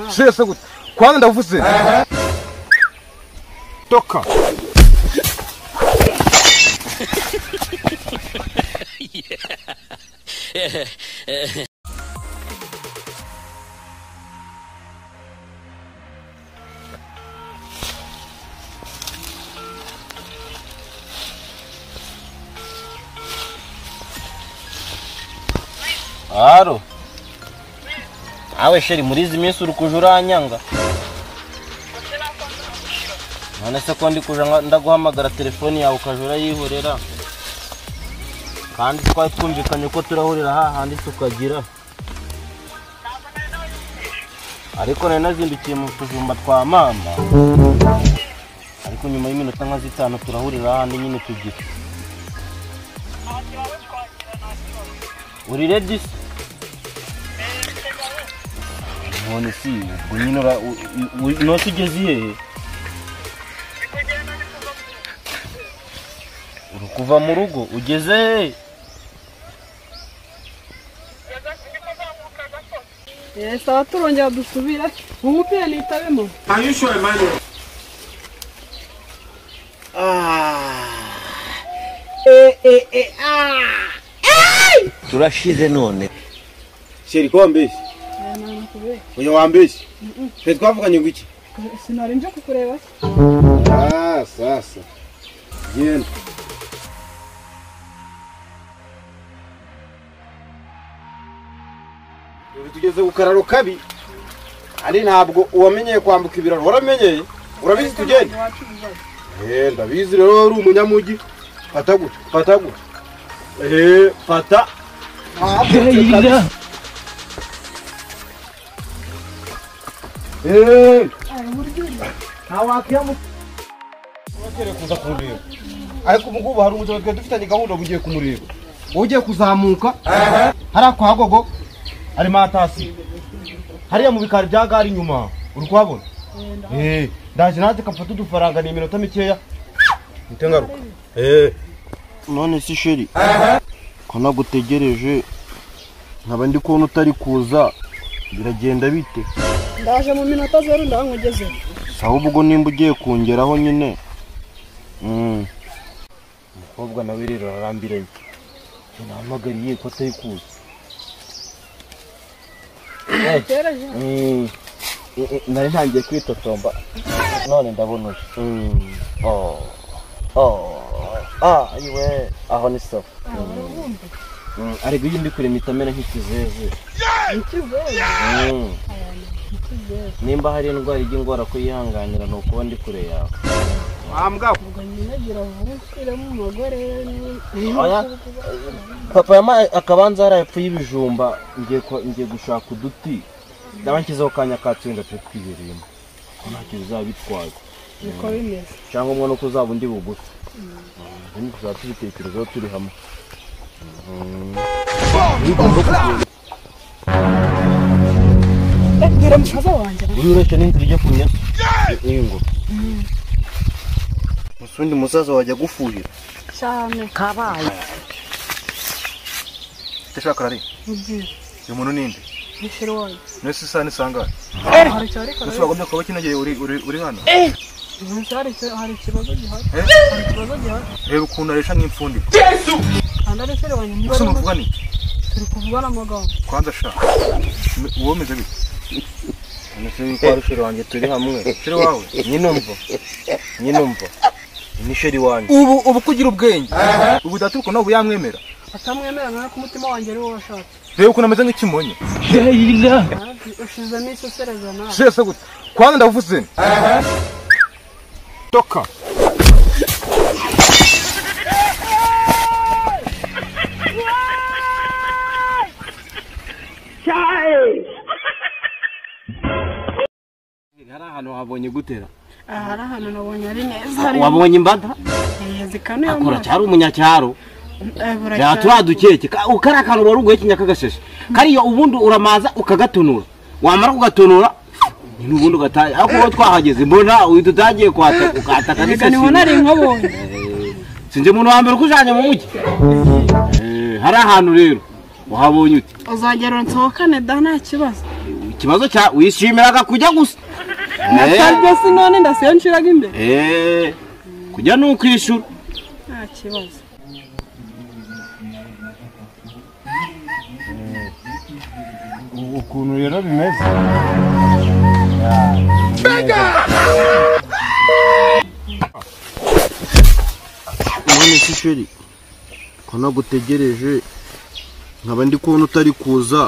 Sasa gut. Kwanza ndavuze. Toka. Aro. Awe sheri muri izi minsi uri kuja uranyanga. None se ko ndi kuja ndaguhamagara telefoni yawe ukajura yihorera. Kandi twari twumvikanye ko turahurira hahandi tukagira. Ariko nari nazindukiye mu tujumba twa mama. Ariko nyuma y'iminota nka 5 turahurira hahandi nyine tugira. Uri ready? None si gunyinora no tugeziye urukuva mu rugo ugeze sawa turongera dusubira umupira nitabemo. Are you sure man? turashize none Sheri kwambeshye. Oya wambeshye. Twe twavuganye ngiki? Sinari nje kukureba. Sasa. Genda. Tugeze ku kararo kabi. Ari ntabwo uwamenyeye kwambuka ibiraro. Waramenyeye? Urabizi tugende? Ndabizi rero uri umunyamugi. Fata gute? Fata. Ntawakiyamu. Wakere kuza kureba. Ariko umugubu hari umutwe twe dufitanye gahunda bugiye kumureba. Ugiye kuzamuka. Hari akwagogo. Ari matasi. Hariya mu bikari bya gari nyuma. Uri kuhabona? Ndaje naje kapfata udufaranga ni iminota mikeya. Ntengaruka. none si sheri ko nagutegereje nkaba ndi kubona utari kuza biragenda bite? Ndaje mu minota 0 ndankugeze. Sawa ubwo nimba ugiye kungeraho nyine umukobwa nawe rero arambiranye nahamagariye ko atari kuza. Nari ntangiye kwitotomba none ndabona ayiwe aho ni sawa. Ariko iyo ndi kure mitamera nk'ikizeze. Nimba hari indwara y'ingora ko yihanganira no kuba ndi kure yawe. Ambwa ubwo nyine gira vurusire mu magore papa yama akabanza yarapfu y'ibijumba ngiye gushaka uduti ndabankizeho kanya katsinda twe twibereyemo ntacyo bizabitwaye niko bimeze cyangwa umwe no kuzaba undi bugufi ni kuzaba tubitekerezaho turi hamwe. Dore musaza wanjye urureke n'inzira ijya kunya ingo musundi musaza wajya gufuhira cyane kabaye Teshaka rari uyu muntu ninde nishiro wanjye nese sani sanga hari cyari nese bagomba kuba kinogeye uri hano hari ikibazo gihari hari ikibazo gihari reba ukuntu aresha nk'imfundiko kandi ari cyari wanjye muso muvuga ni turi kuvugana amagambo kwanza sha uwo meze bite nese ko arushiro wanjye turi hamwe shiri wawe nyinumva ni shiri wanjye ubu kugira ubwenge ubu datuko no buyamwemera atamwemera nka ku mutima wanjye ari wowe washatse reba ukuntu ameze nk'ikimonye ushize n'isosereza nawe sese gute kwanza ndavuze toka hari ahantu habonye gutera hari ahantu nabonye ari neza wabonye imbada zikanuye akora cyari umunyacyaro ya turadukeke ukarakana waruguye kinyakagasheje kariyo ubundi uramaza ukagatonura wamara kugatonura n'ubundi ugataye ako twahageze mbona udutagiye kwata ukataka niko niho nari nkabonye sinje muntu wa mbere kujanye mu mujyi hari ahantu rero uhabonye uti uzagera nsohokane da nta kibazo ikibazo cya wishimiraga kujya gusa natabye sinone ndasenshiraga imbere kujya n'ukwishura nta kibazo ukuntu rero bimeze none se sheri ko nagutegereje nkaba ndi kubona utari kuza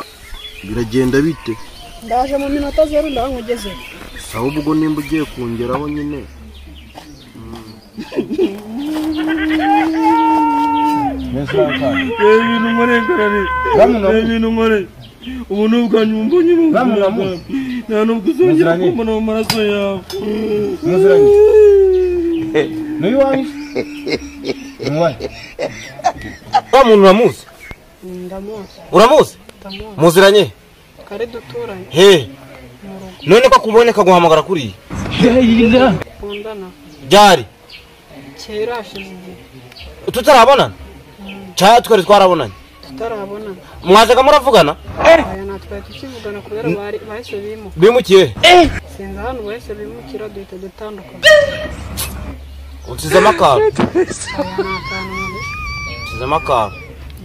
biragenda bite ndaje mu minota 0 ndankugeze ahubwo nimba ugiye kungeraho nyine ibintu murengerane ibintu muri ubuntu bwanyu mbonye nta nubwo uzongera kumbona mu maraso yawe muziranye n'uyu wanyu wa muntu uramuzi uramuzi muziranye kare duturanye none ko akubonye kaguhamagara kuriya kundana byari kera hashize igihe tutarabonana cyangwa twari twarabonanye tutarabonana mwazaga muravugana aya natwe tukivugana kubera bahise bimuka bimukiye sinzi hano bahise bimukira duhita dutandukana unsizemo akantu aya ni akantu unsizemo akantu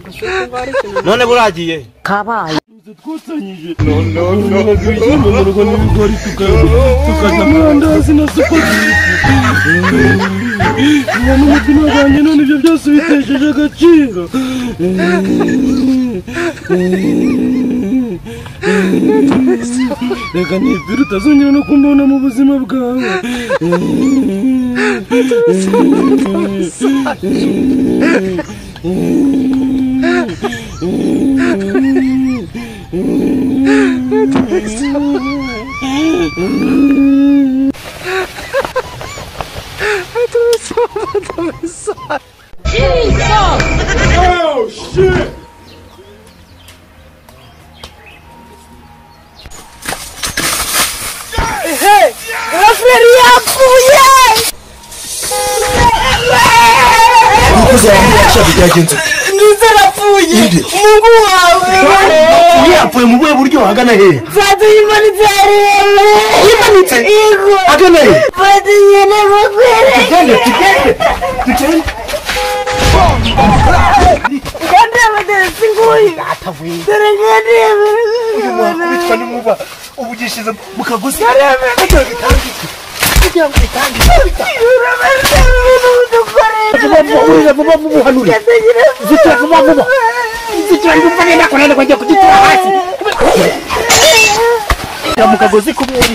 gusa kuba ari ikintu none buragiye kabaye twatanyije no mu rugo n'ibigori tukajya amandazi na supageti n'umutima wanjye none ibyo byose bitesheje agaciro reka nibwira utazongera no kumbona mu buzima bwawe Oh shit! Hey! Raferi yapfuye! Nize rapfuye! Mungu wawe! yapfuye mu buhe buryo hagana he Fata yimanitse hariya! yimanitse Yego! hagana he Fata nyene bakwere! tugende Gandeba deresi nguyu! Dore gandeba! witwa n'inkuba ubugishize mu kagozi mu kagozi kubera